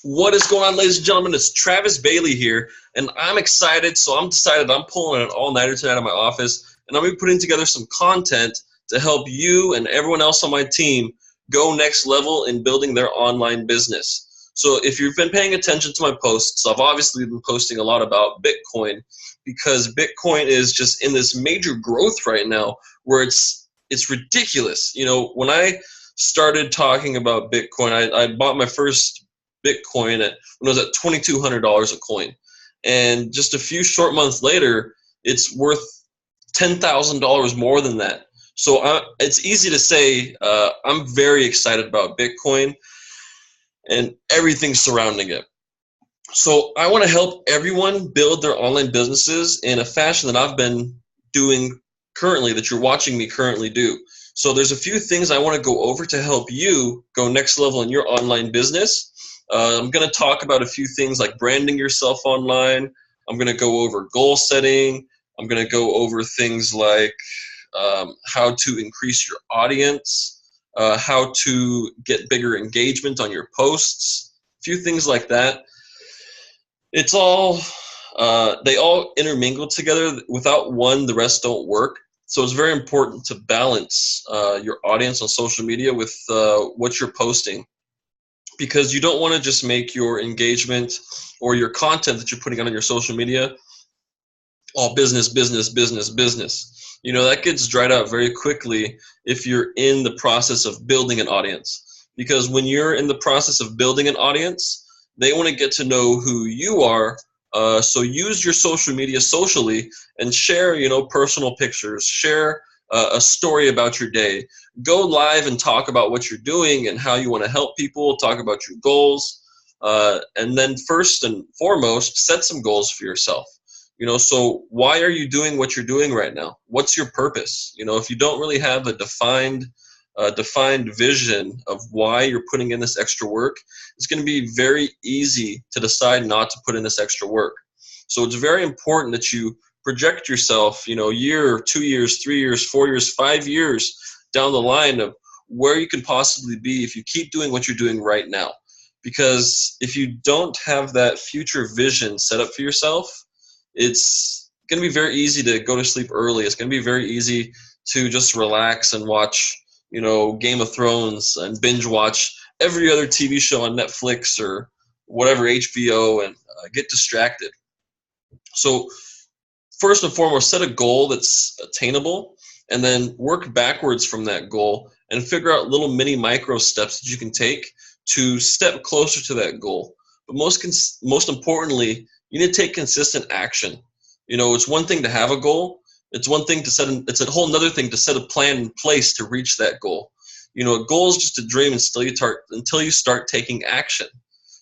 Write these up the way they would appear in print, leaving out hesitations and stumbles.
What is going on, ladies and gentlemen? It's T.Bailey here, and I'm excited. So I'm decided I'm pulling an all-nighter tonight at my office, and I'm going to be putting together some content to help you and everyone else on my team go next level in building their online business. So if you've been paying attention to my posts, I've obviously been posting a lot about Bitcoin because Bitcoin is just in this major growth right now where it's ridiculous. You know, when I started talking about Bitcoin, I bought my first Bitcoin when it was at $2,200 a coin, and just a few short months later, it's worth $10,000 more than that. So it's easy to say I'm very excited about Bitcoin and everything surrounding it. So I want to help everyone build their online businesses in a fashion that I've been doing currently, that you're watching me currently do. So there's a few things I want to go over to help you go next level in your online business. I'm going to talk about a few things like branding yourself online. I'm going to go over goal setting. I'm going to go over things like how to increase your audience, how to get bigger engagement on your posts, a few things like that. It's all, they all intermingle together. Without one, the rest don't work. So it's very important to balance your audience on social media with what you're posting, because you don't want to just make your engagement or your content that you're putting on your social media all business, business, business, business. You know, that gets dried out very quickly if you're in the process of building an audience. Because when you're in the process of building an audience, they want to get to know who you are. So use your social media socially and share, you know, personal pictures, share a story about your day. Go live and talk about what you're doing and how you want to help people, talk about your goals. And then first and foremost, set some goals for yourself. You know, so why are you doing what you're doing right now? What's your purpose? You know, if you don't really have a defined vision of why you're putting in this extra work, it's going to be very easy to decide not to put in this extra work. So it's very important that you project yourself, you know, a year, 2 years, 3 years, 4 years, 5 years down the line of where you can possibly be if you keep doing what you're doing right now. Because if you don't have that future vision set up for yourself, it's going to be very easy to go to sleep early. It's going to be very easy to just relax and watch, you know, Game of Thrones and binge watch every other TV show on Netflix or whatever, HBO, and get distracted. So first and foremost, set a goal that's attainable, and then work backwards from that goal and figure out little mini micro steps that you can take to step closer to that goal. But most importantly, you need to take consistent action. You know, it's one thing to have a goal. It's one thing to it's a whole nother thing to set a plan in place to reach that goal. You know, a goal is just a dream until you start taking action.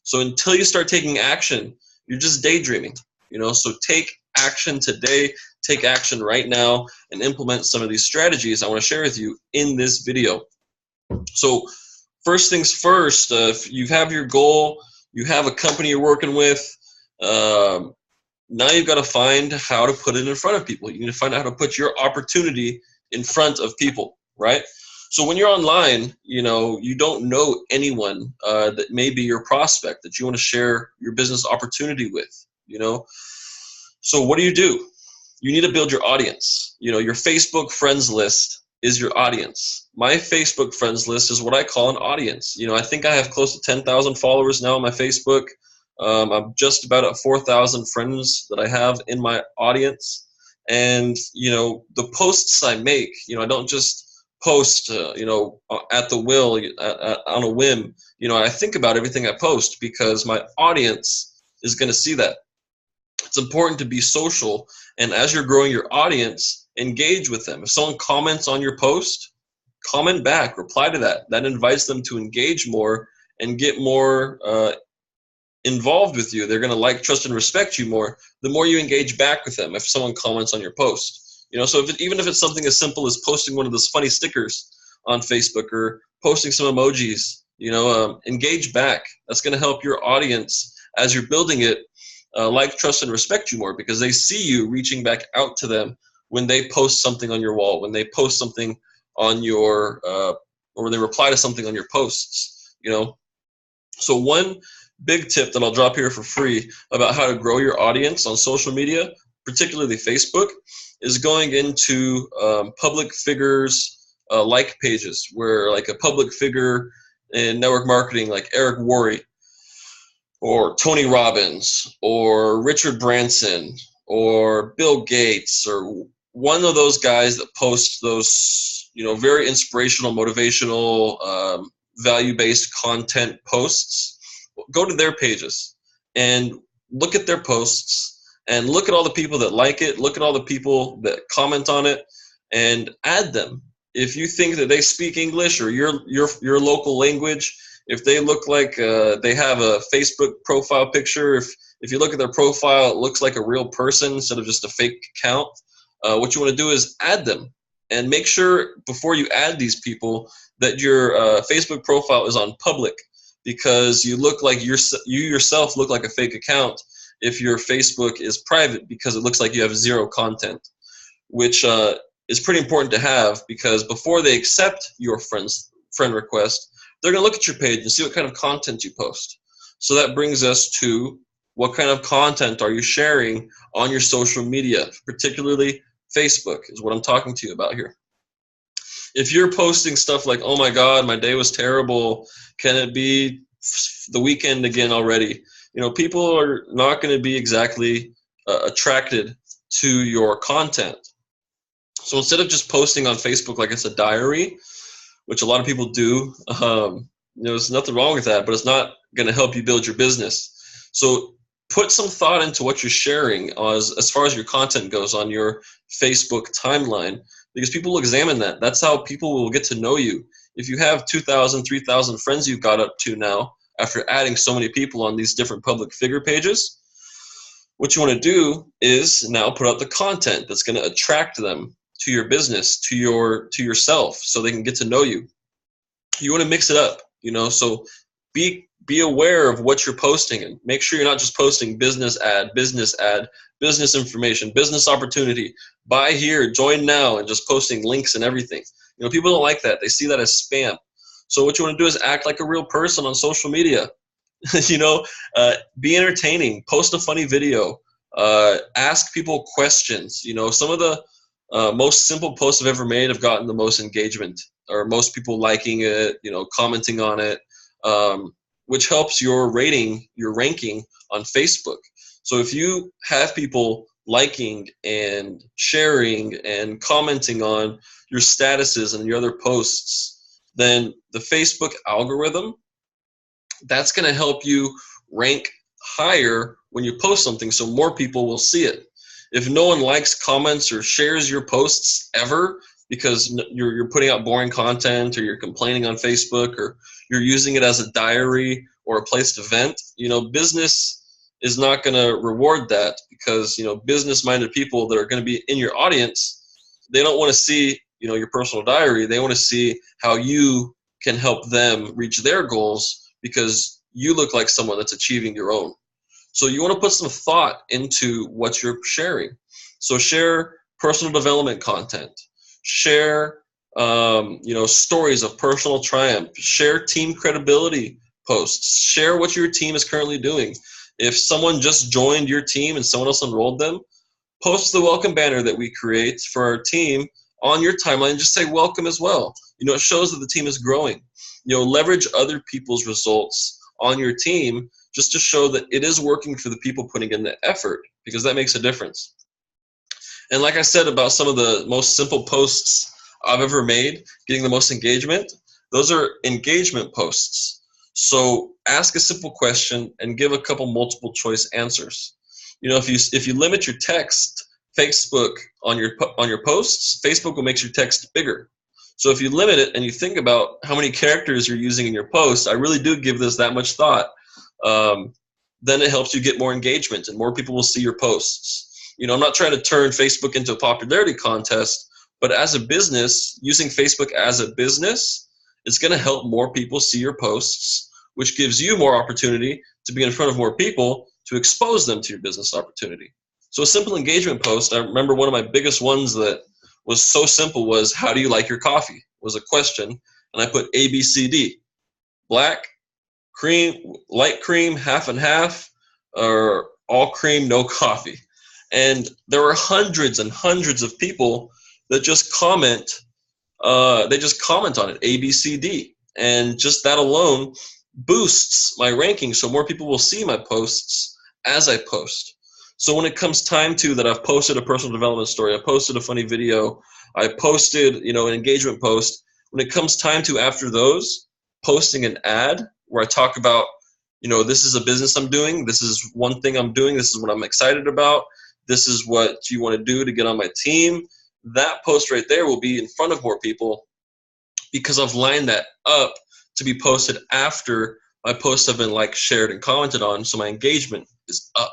So until you start taking action, you're just daydreaming. You know, so take action today, take action right now, and implement some of these strategies I want to share with you in this video. So first things first, if you have your goal, you have a company you're working with, now you've got to find how to put it in front of people. You need to find out how to put your opportunity in front of people, right? So when you're online, you know, you don't know anyone that may be your prospect that you want to share your business opportunity with, you know. So what do? You need to build your audience. You know, your Facebook friends list is your audience. My Facebook friends list is what I call an audience. You know, I think I have close to 10,000 followers now on my Facebook. I'm just about at 4,000 friends that I have in my audience. And, you know, the posts I make, you know, I don't just post, you know, at the will, on a whim. You know, I think about everything I post because my audience is going to see that. It's important to be social, and as you're growing your audience, engage with them. If someone comments on your post, comment back, reply to that. That invites them to engage more and get more involved with you. They're going to like, trust, and respect you more the more you engage back with them if someone comments on your post. You know, so even if it's something as simple as posting one of those funny stickers on Facebook or posting some emojis, you know, engage back. That's going to help your audience as you're building it like, trust, and respect you more, because they see you reaching back out to them when they post something on your wall, when they post something on your, or when they reply to something on your posts, you know. So one big tip that I'll drop here for free about how to grow your audience on social media, particularly Facebook, is going into public figures like pages, where like a public figure in network marketing like Eric Worre or Tony Robbins or Richard Branson or Bill Gates or one of those guys that post those, very inspirational, motivational, value-based content posts. Go to their pages and look at their posts and look at all the people that like it, look at all the people that comment on it, and add them. If you think that they speak English or your local language, if they look like they have a Facebook profile picture, if you look at their profile, it looks like a real person instead of just a fake account, what you want to do is add them. And make sure before you add these people that your Facebook profile is on public, because you yourself look like a fake account if your Facebook is private, because it looks like you have zero content, which is pretty important to have, because before they accept your friend request, they're going to look at your page and see what kind of content you post. So that brings us to what kind of content are you sharing on your social media, particularly Facebook is what I'm talking to you about here. If you're posting stuff like, oh my God, my day was terrible, can it be the weekend again already? People are not going to be exactly attracted to your content. So instead of just posting on Facebook like it's a diary, which a lot of people do, there's nothing wrong with that, but it's not going to help you build your business. So put some thought into what you're sharing as far as your content goes on your Facebook timeline, because people will examine that. That's how people will get to know you. If you have 2,000, 3,000 friends you've got up to now, after adding so many people on these different public figure pages, what you want to do is now put out the content that's going to attract them to your business, to yourself, so they can get to know you. You want to mix it up, so be aware of what you're posting, and make sure you're not just posting business ad, business information, business opportunity, buy here, join now, and just posting links and everything. People don't like that. They see that as spam. So what you want to do is act like a real person on social media. Be entertaining, post a funny video, ask people questions. Some of the most simple posts I've ever made have gotten the most engagement, or most people liking it, commenting on it, which helps your ranking on Facebook. So if you have people liking and sharing and commenting on your statuses and your other posts, then the Facebook algorithm, that's going to help you rank higher when you post something, so more people will see it. If no one likes, comments, or shares your posts ever because you're putting out boring content, or you're complaining on Facebook, or you're using it as a diary or a place to vent, business is not going to reward that, because business-minded people that are going to be in your audience, they don't want to see your personal diary. They want to see how you can help them reach their goals, because you look like someone that's achieving your own. So you want to put some thought into what you're sharing. So share personal development content, share stories of personal triumph, share team credibility posts, share what your team is currently doing. If someone just joined your team and someone else enrolled them, post the welcome banner that we create for our team on your timeline, and just say welcome as well. It shows that the team is growing. Leverage other people's results on your team just to show that it is working for the people putting in the effort, because that makes a difference. And like I said about some of the most simple posts I've ever made, getting the most engagement, those are engagement posts. So ask a simple question and give a couple multiple choice answers. If you limit your text, Facebook on your posts, Facebook will make your text bigger. So if you limit it and you think about how many characters you're using in your posts, I really do give this that much thought, then it helps you get more engagement and more people will see your posts. I'm not trying to turn Facebook into a popularity contest, but as a business, using Facebook as a business, it's going to help more people see your posts, which gives you more opportunity to be in front of more people to expose them to your business opportunity. So a simple engagement post, I remember one of my biggest ones that was so simple was, how do you like your coffee? Was a question, and I put ABCD: black, cream, light cream, half and half, or all cream, no coffee. And there were hundreds and hundreds of people that just comment. They just comment on it, A, B, C, D, and just that alone boosts my ranking, so more people will see my posts as I post. So when it comes time to that, I've posted a personal development story, I posted a funny video, I posted, an engagement post. When it comes time to, after those, posting an ad where I talk about, this is a business I'm doing, this is one thing I'm doing, this is what I'm excited about, this is what you want to do to get on my team, that post right there will be in front of more people because I've lined that up to be posted after my posts have been liked, shared, and commented on, so my engagement is up.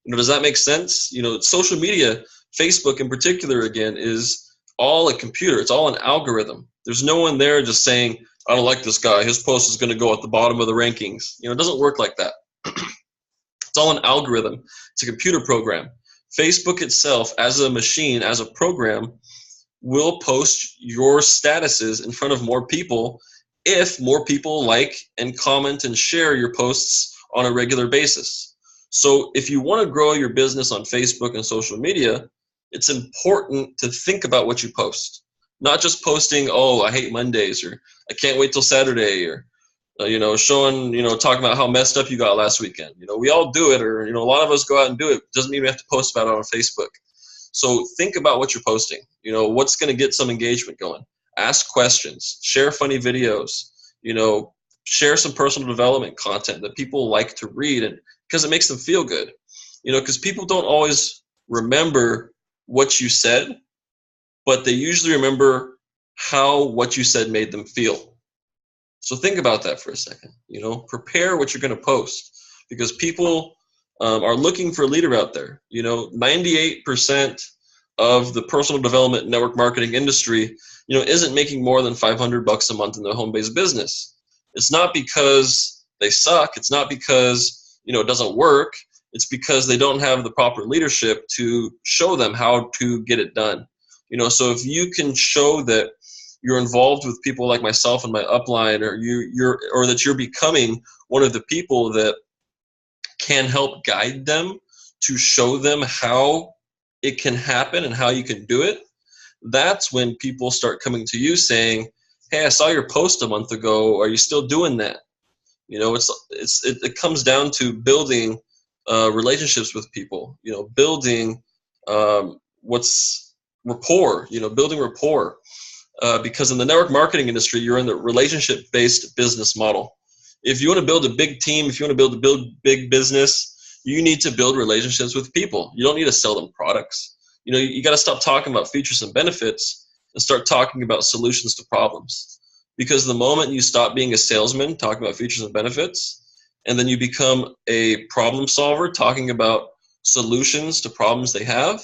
Does that make sense? Social media, Facebook in particular, again, is all a computer. It's all an algorithm. There's no one there just saying, I don't like this guy, his post is going to go at the bottom of the rankings. It doesn't work like that. It's all an algorithm. It's a computer program. Facebook itself, as a machine, as a program, will post your statuses in front of more people if more people like and comment and share your posts on a regular basis. So if you want to grow your business on Facebook and social media, it's important to think about what you post. Not just posting, oh, I hate Mondays, or I can't wait till Saturday, or showing, talking about how messed up you got last weekend. We all do it, or, a lot of us go out and do it. Doesn't mean we have to post about it on Facebook. So think about what you're posting. What's going to get some engagement going. Ask questions, share funny videos, share some personal development content that people like to read, and because it makes them feel good. Because people don't always remember what you said, but they usually remember how what you said made them feel. So think about that for a second. Prepare what you're going to post, because people are looking for a leader out there. 98% of the personal development network marketing industry, isn't making more than $500 a month in their home-based business. It's not because they suck. It's not because it doesn't work. It's because they don't have the proper leadership to show them how to get it done. So if you can show that you're involved with people like myself and my upline, or that you're becoming one of the people that can help guide them to show them how it can happen and how you can do it, that's when people start coming to you saying, hey, I saw your post a month ago. Are you still doing that? It comes down to building relationships with people, building what's rapport, building rapport. Because in the network marketing industry, you're in the relationship-based business model. If you want to build a big team, if you want to build big business, you need to build relationships with people. You don't need to sell them products. You got to stop talking about features and benefits and start talking about solutions to problems. Because the moment you stop being a salesman talking about features and benefits, and then you become a problem solver talking about solutions to problems they have,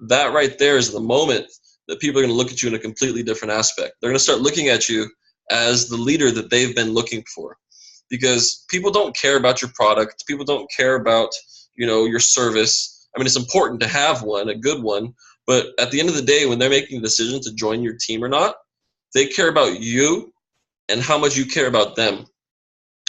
that right there is the moment that people are going to look at you in a completely different aspect. They're going to start looking at you as the leader that they've been looking for. Because people don't care about your product. People don't care about, your service. I mean, it's important to have one, a good one. But at the end of the day, when they're making a decision to join your team or not, they care about you and how much you care about them.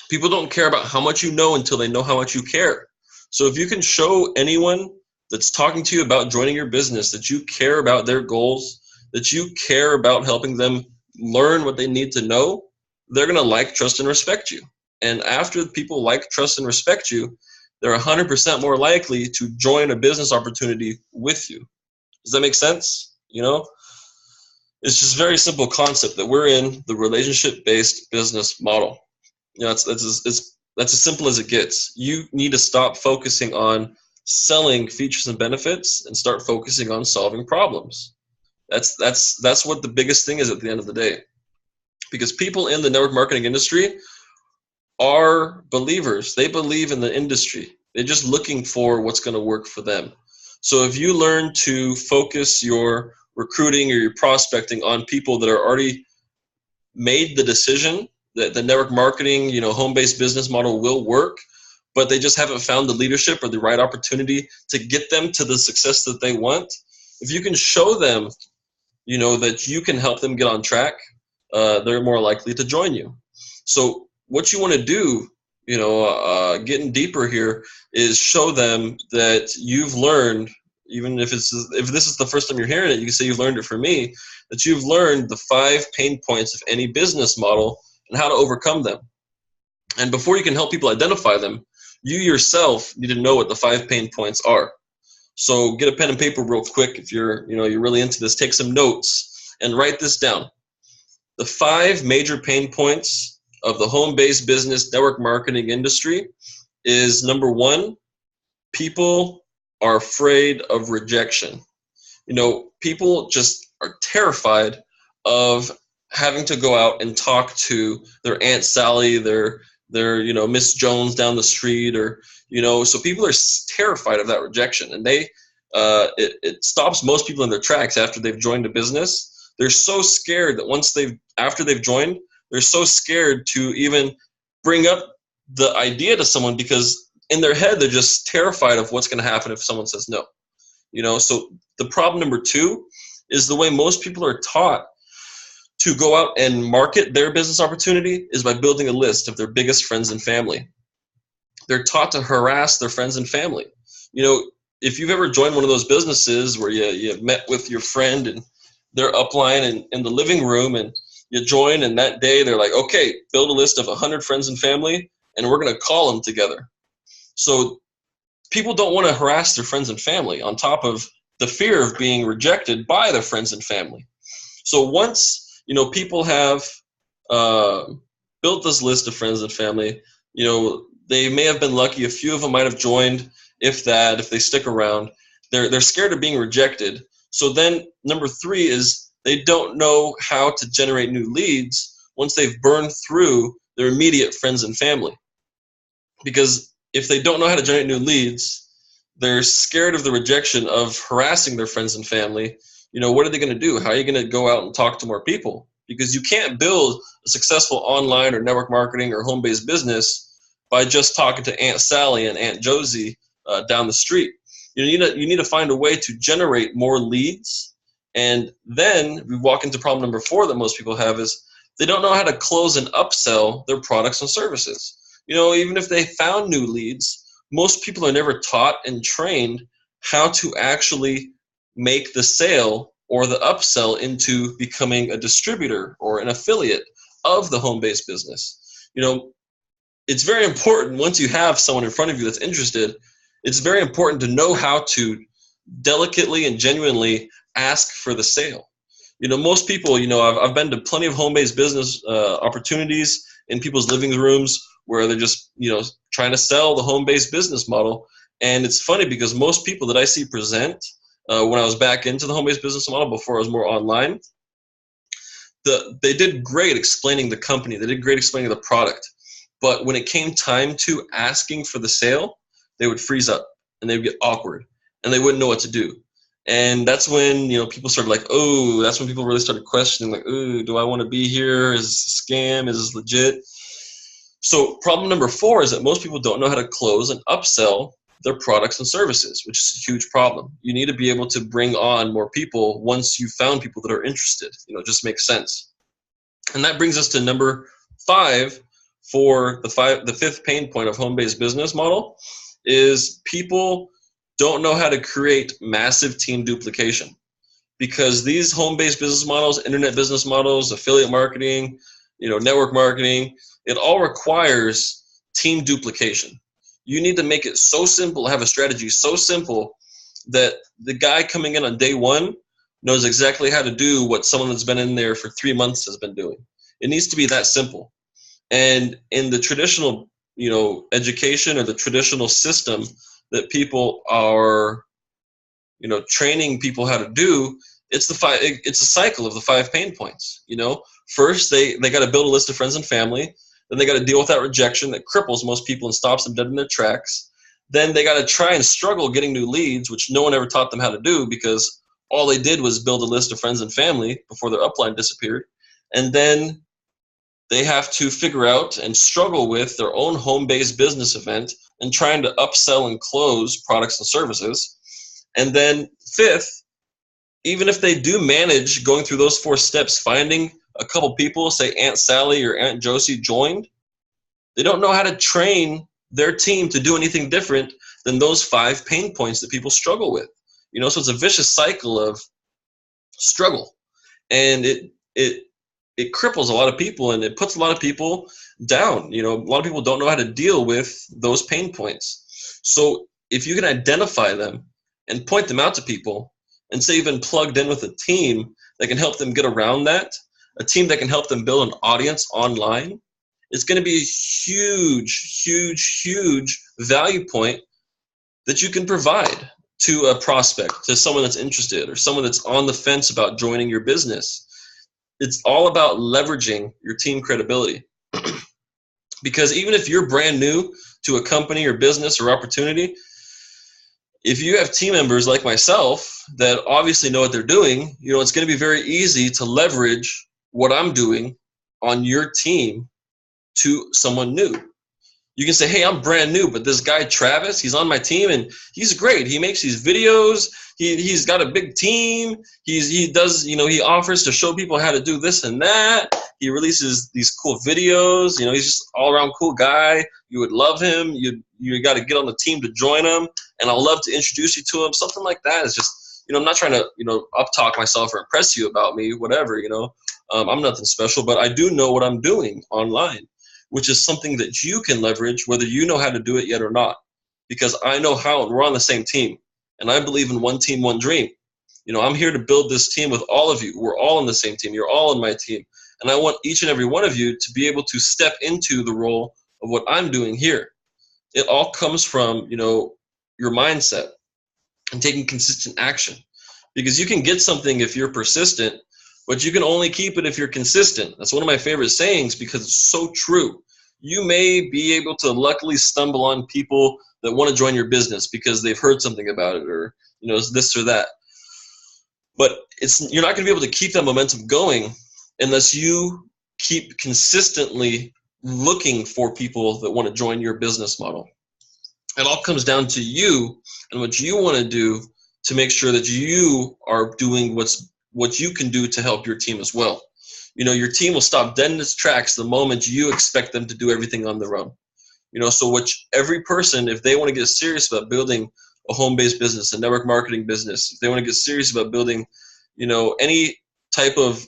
People don't care about how much you know until they know how much you care. So if you can show anyone that's talking to you about joining your business that you care about their goals, that you care about helping them learn what they need to know, they're going to like, trust, and respect you. And after people like, trust, and respect you, they're 100% more likely to join a business opportunity with you. Does that make sense? It's just a very simple concept that we're in the relationship-based business model. That's as simple as it gets. You need to stop focusing on selling features and benefits and start focusing on solving problems. That's what the biggest thing is at the end of the day. Because people in the network marketing industry are believers. They believe in the industry. They're just looking for what's going to work for them. So if you learn to focus your recruiting or your prospecting on people that are already made the decision that the network marketing, home-based business model will work, but they just haven't found the leadership or the right opportunity to get them to the success that they want, if you can show them, that you can help them get on track, they're more likely to join you. So what you want to do, getting deeper here, is show them that you've learned, even if this is the first time you're hearing it, you can say you've learned it from me, that you've learned the 5 pain points of any business model and how to overcome them. And before you can help people identify them, you yourself need to know what the 5 pain points are. So get a pen and paper real quick. If you're really into this, take some notes and write this down. The 5 major pain points of the home-based business network marketing industry is, number 1, people are afraid of rejection. People just are terrified of having to go out and talk to their Aunt Sally, their Miss Jones down the street, or so people are terrified of that rejection, and it stops most people in their tracks after they've joined a business. They're so scared that after they've joined, they're so scared to even bring up the idea to someone, because in their head they're just terrified of what's going to happen if someone says no. So the problem number 2 is the way most people are taught to go out and market their business opportunity is by building a list of their biggest friends and family. They're taught to harass their friends and family. If you've ever joined one of those businesses where you met with your friend and they're upline in the living room, and you join, and that day they're like, okay, build a list of 100 friends and family, and we're going to call them together. So people don't want to harass their friends and family on top of the fear of being rejected by their friends and family. So once people have built this list of friends and family, they may have been lucky. A few of them might have joined, if they stick around. They're scared of being rejected. So then number 3 is they don't know how to generate new leads once they've burned through their immediate friends and family. Because if they don't know how to generate new leads, they're scared of the rejection of harassing their friends and family. What are they going to do? How are you going to go out and talk to more people? Because you can't build a successful online or network marketing or home-based business by just talking to Aunt Sally and Aunt Josie down the street. You need to find a way to generate more leads. And then we walk into problem number 4 that most people have, is they don't know how to close and upsell their products and services. Even if they found new leads, most people are never taught and trained how to actually make the sale or the upsell into becoming a distributor or an affiliate of the home-based business. It's very important, once you have someone in front of you that's interested, it's very important to know how to delicately and genuinely ask for the sale. Most people, I've been to plenty of home-based business opportunities in people's living rooms where they're just, trying to sell the home-based business model. And it's funny because most people that I see present when I was back into the home-based business model before I was more online, they did great explaining the company. They did great explaining the product. But when it came time to asking for the sale, they would freeze up and they would get awkward and they wouldn't know what to do. And that's when, people started that's when people really started questioning, do I want to be here? Is this a scam? Is this legit? So problem number 4 is that most people don't know how to close and upsell their products and services, which is a huge problem. You need to be able to bring on more people once you've found people that are interested. It just makes sense. And that brings us to number 5 for the 5th pain point of home-based business model is people don't know how to create massive team duplication. Because these home-based business models, internet business models, affiliate marketing, network marketing, it all requires team duplication. You need to make it so simple, have a strategy so simple that the guy coming in on day 1 knows exactly how to do what someone that's been in there for 3 months has been doing. It needs to be that simple. And in the traditional, education or the traditional system that people are, training people how to do, it's a cycle of the 5 pain points. First they got to build a list of friends and family. Then they got to deal with that rejection that cripples most people and stops them dead in their tracks. Then they got to try and struggle getting new leads, which no one ever taught them how to do because all they did was build a list of friends and family before their upline disappeared. And then they have to figure out and struggle with their own home-based business event and trying to upsell and close products and services. And then 5th, even if they do manage going through those 4 steps, finding a couple people, say Aunt Sally or Aunt Josie joined, They don't know how to train their team to do anything different than those 5 pain points that people struggle with. So it's a vicious cycle of struggle, and it cripples a lot of people, and it puts a lot of people down. A lot of people don't know how to deal with those pain points. So if you can identify them and point them out to people, and say you've been plugged in with a team that can help them get around that, a team that can help them build an audience online, it's going to be a huge, huge, huge value point that you can provide to a prospect, to someone that's interested, or someone that's on the fence about joining your business. It's all about leveraging your team credibility. Because even if you're brand new to a company or business or opportunity, if you have team members like myself that obviously know what they're doing, it's going to be very easy to leverage what I'm doing on your team to someone new. You can say, hey, I'm brand new, but this guy Travis, he's on my team and he's great. He makes these videos. He's got a big team. He does, he offers to show people how to do this and that. He releases these cool videos. He's just all around cool guy. You would love him. You got to get on the team to join him, and I'll love to introduce you to him. Something like that is just, I'm not trying to, up talk myself or impress you about me, whatever, I'm nothing special, but I do know what I'm doing online, which is something that you can leverage whether you know how to do it yet or not, because I know how, and we're on the same team, and I believe in one team, one dream. I'm here to build this team with all of you. We're all on the same team. You're all on my team, and I want each and every one of you to be able to step into the role of what I'm doing here. It all comes from, your mindset and taking consistent action, because you can get something if you're persistent, but you can only keep it if you're consistent. That's one of my favorite sayings because it's so true. You may be able to luckily stumble on people that want to join your business because they've heard something about it, or this or that. But you're not going to be able to keep that momentum going unless you keep consistently looking for people that want to join your business model. It all comes down to you and what you want to do to make sure that you are doing what you can do to help your team as well. Your team will stop dead in its tracks the moment you expect them to do everything on their own. So every person, if they want to get serious about building a home-based business, a network marketing business, if they want to get serious about building, any type of,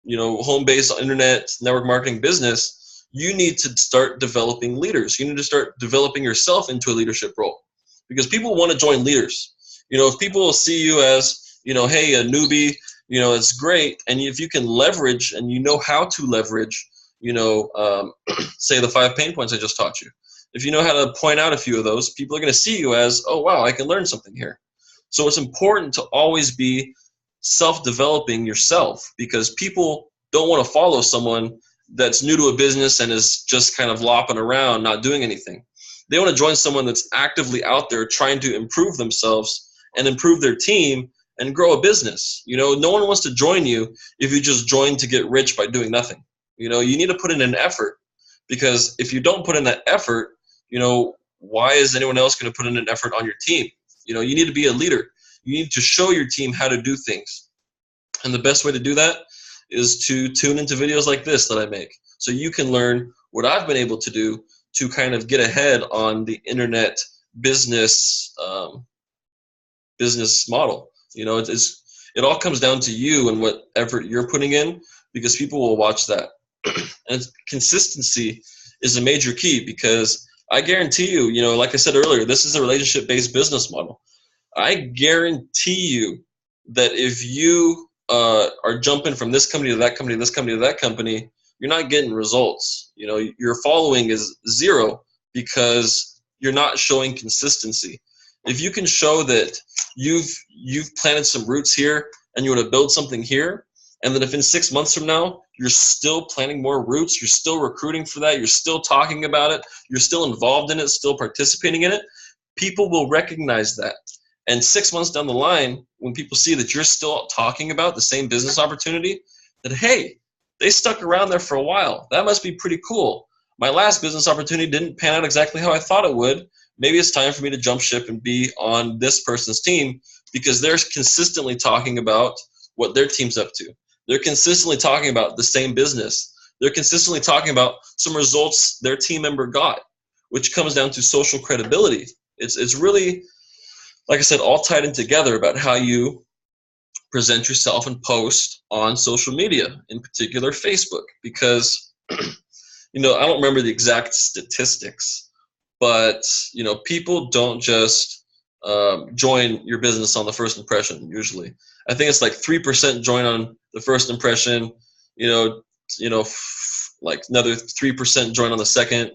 home-based internet network marketing business, you need to start developing leaders. You need to start developing yourself into a leadership role, because people want to join leaders. If people see you as, hey, a newbie, it's great. And if you can leverage, and how to leverage, say the 5 pain points I just taught you. If you know how to point out a few of those, people are going to see you as, oh, wow, I can learn something here. So it's important to always be self-developing yourself, because people don't want to follow someone that's new to a business and is just kind of lopping around, not doing anything. They want to join someone that's actively out there trying to improve themselves and improve their team and grow a business. No one wants to join you if you just join to get rich by doing nothing. You need to put in an effort, because if you don't put in that effort, why is anyone else going to put in an effort on your team? You need to be a leader. You need to show your team how to do things. And the best way to do that is to tune into videos like this that I make, so you can learn what I've been able to do to kind of get ahead on the internet business business model. It all comes down to you and what effort you're putting in, because people will watch that. And consistency is a major key, because I guarantee you, like I said earlier, this is a relationship-based business model. I guarantee you that if you are jumping from this company to that company, this company to that company, you're not getting results. Your following is 0 because you're not showing consistency. If you can show that you've planted some roots here and you want to build something here, and then if in 6 months from now you're still planting more roots, you're still recruiting for that, you're still talking about it, you're still involved in it, still participating in it, people will recognize that. And 6 months down the line, when people see that you're still talking about the same business opportunity, that, hey, they stuck around there for a while. That must be pretty cool. My last business opportunity didn't pan out exactly how I thought it would. Maybe it's time for me to jump ship and be on this person's team, because they're consistently talking about what their team's up to. They're consistently talking about the same business. They're consistently talking about some results their team member got, which comes down to social credibility. It's really, like I said, all tied in together about how you present yourself and post on social media, in particular Facebook, because I don't remember the exact statistics, but people don't just join your business on the first impression. Usually, I think it's like 3% join on the first impression. Like another 3% join on the second,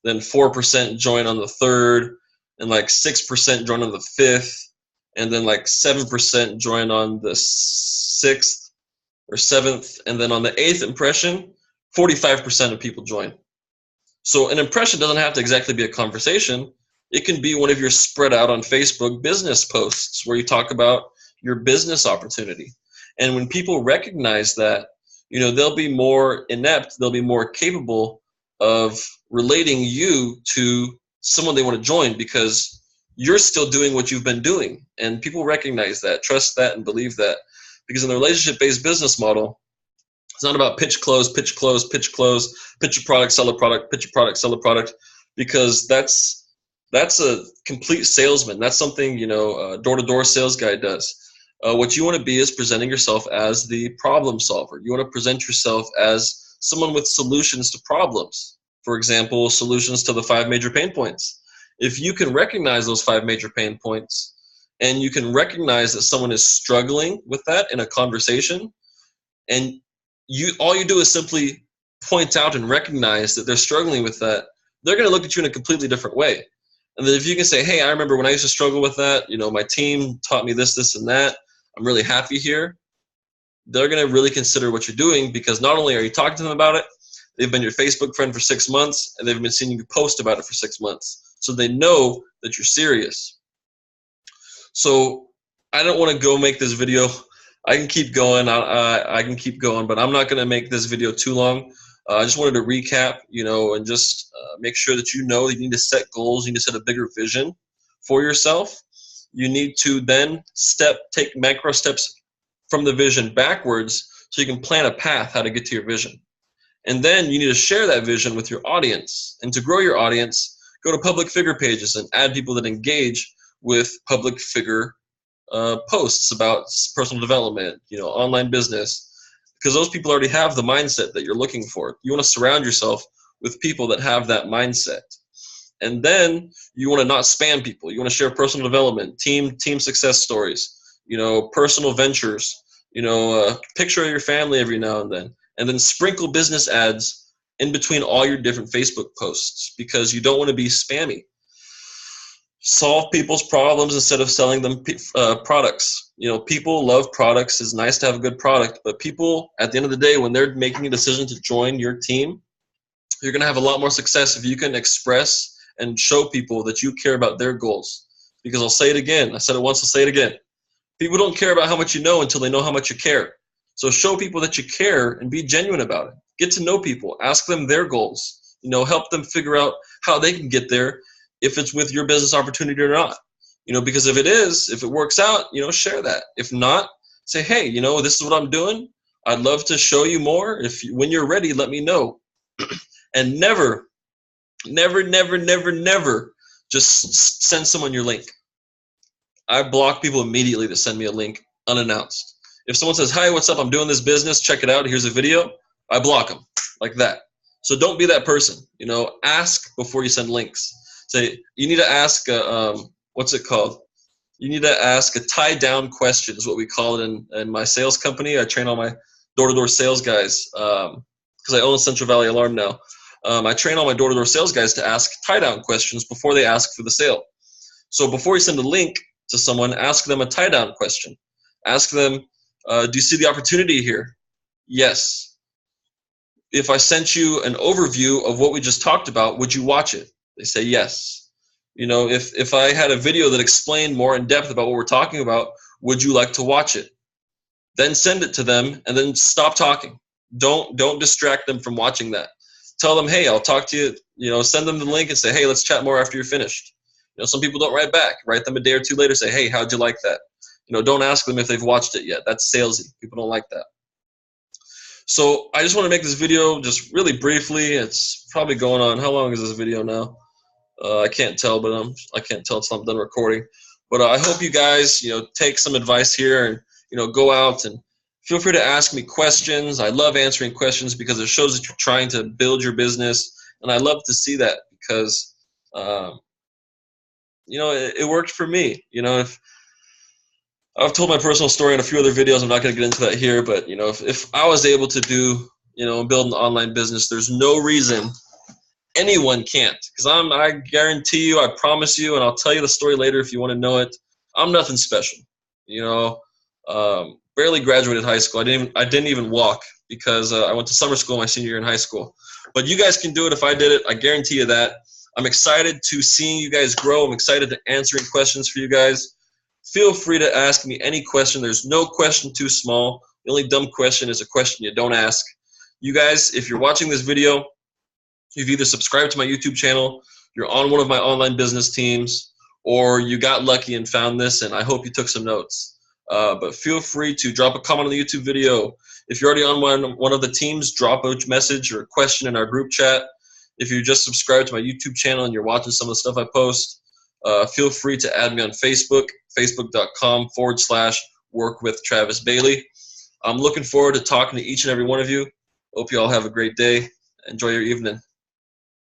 then 4% join on the third, and like 6% join on the fifth, and then like 7% join on the sixth or seventh, and then on the eighth impression, 45% of people join. So an impression doesn't have to exactly be a conversation. It can be one of your spread out on Facebook business posts where you talk about your business opportunity. And when people recognize that, they'll be more inept, they'll be more capable of relating you to someone they want to join, because you're still doing what you've been doing. And people recognize that, trust that, and believe that. Because in the relationship-based business model, it's not about pitch, close, pitch, close, pitch, close, pitch a product, sell a product, pitch a product, sell a product, because that's a complete salesman. That's something, a door-to-door sales guy does. What you want to be is presenting yourself as the problem solver. You want to present yourself as someone with solutions to problems. For example, solutions to the 5 major pain points. If you can recognize those 5 major pain points, and you can recognize that someone is struggling with that in a conversation, and all you do is simply point out and recognize that they're struggling with that, they're going to look at you in a completely different way. And then if you can say, hey, I remember when I used to struggle with that, my team taught me this, this, and that, I'm really happy here, they're going to really consider what you're doing, because not only are you talking to them about it, they've been your Facebook friend for 6 months, and they've been seeing you post about it for 6 months. So they know that you're serious. So I don't want to go make this video. I can keep going. I can keep going, but I'm not going to make this video too long. I just wanted to recap, and just make sure that you need to set goals. You need to set a bigger vision for yourself. You need to then take macro steps from the vision backwards so you can plan a path how to get to your vision. And then you need to share that vision with your audience. And to grow your audience, go to public figure pages and add people that engage with public figure posts about personal development, online business, because those people already have the mindset that you're looking for. You want to surround yourself with people that have that mindset. And then you want to not spam people. You want to share personal development, team success stories, personal ventures, a picture of your family every now and then sprinkle business ads in between all your different Facebook posts, because you don't want to be spammy. Solve people's problems instead of selling them products. People love products. It's nice to have a good product, but people, at the end of the day, when they're making a decision to join your team, you're going to have a lot more success if you can express and show people that you care about their goals. Because I'll say it again. I said it once, I'll say it again. People don't care about how much you know until they know how much you care. So show people that you care and be genuine about it. Get to know people. Ask them their goals. Help them figure out how they can get there, if it's with your business opportunity or not. Because if it works out, share that. If not, say, hey, this is what I'm doing. I'd love to show you more. When you're ready, let me know. And never just send someone your link. I block people immediately that send me a link unannounced. If someone says, hi, what's up? I'm doing this business. Check it out. Here's a video. I block them like that. So don't be that person. Ask before you send links. Say, you need to ask, what's it called? You need to ask a tie-down question is what we call it in my sales company. I train all my door-to-door sales guys because I own Central Valley Alarm now. I train all my door-to-door sales guys to ask tie-down questions before they ask for the sale. So before you send a link to someone, ask them a tie-down question. Ask them, do you see the opportunity here? Yes. If I sent you an overview of what we just talked about, would you watch it? They say yes. If I had a video that explained more in depth about what we're talking about, would you like to watch it? Then send it to them and then stop talking. Don't distract them from watching that. Tell them, hey, I'll talk to you, send them the link and say, hey, let's chat more after you're finished. Some people don't write back. Write them a day or two later, say, hey, how'd you like that? Don't ask them if they've watched it yet. That's salesy. People don't like that. So I just want to make this video just really briefly. It's probably going on. How long is this video now? I can't tell, but I can't tell until I'm done recording. But I hope you guys, take some advice here and go out and feel free to ask me questions. I love answering questions because it shows that you're trying to build your business, and I love to see that because it worked for me. If I've told my personal story in a few other videos, I'm not going to get into that here, but if I was able to do build an online business, there's no reason anyone can't, because I guarantee you, I promise you, and I'll tell you the story later if you want to know it. I'm nothing special, barely graduated high school. I didn't even walk because I went to summer school my senior year in high school. But you guys can do it if I did it. I guarantee you that. I'm excited to seeing you guys grow. I'm excited to answering questions for you guys. Feel free to ask me any question. There's no question too small. The only dumb question is a question you don't ask. You guys, if you're watching this video, you've either subscribed to my YouTube channel, you're on one of my online business teams, or you got lucky and found this, and I hope you took some notes. But feel free to drop a comment on the YouTube video. If you're already on one of the teams, drop a message or a question in our group chat. If you just subscribed to my YouTube channel and you're watching some of the stuff I post, feel free to add me on Facebook, facebook.com/workwithTravisBailey. I'm looking forward to talking to each and every one of you. Hope you all have a great day. Enjoy your evening.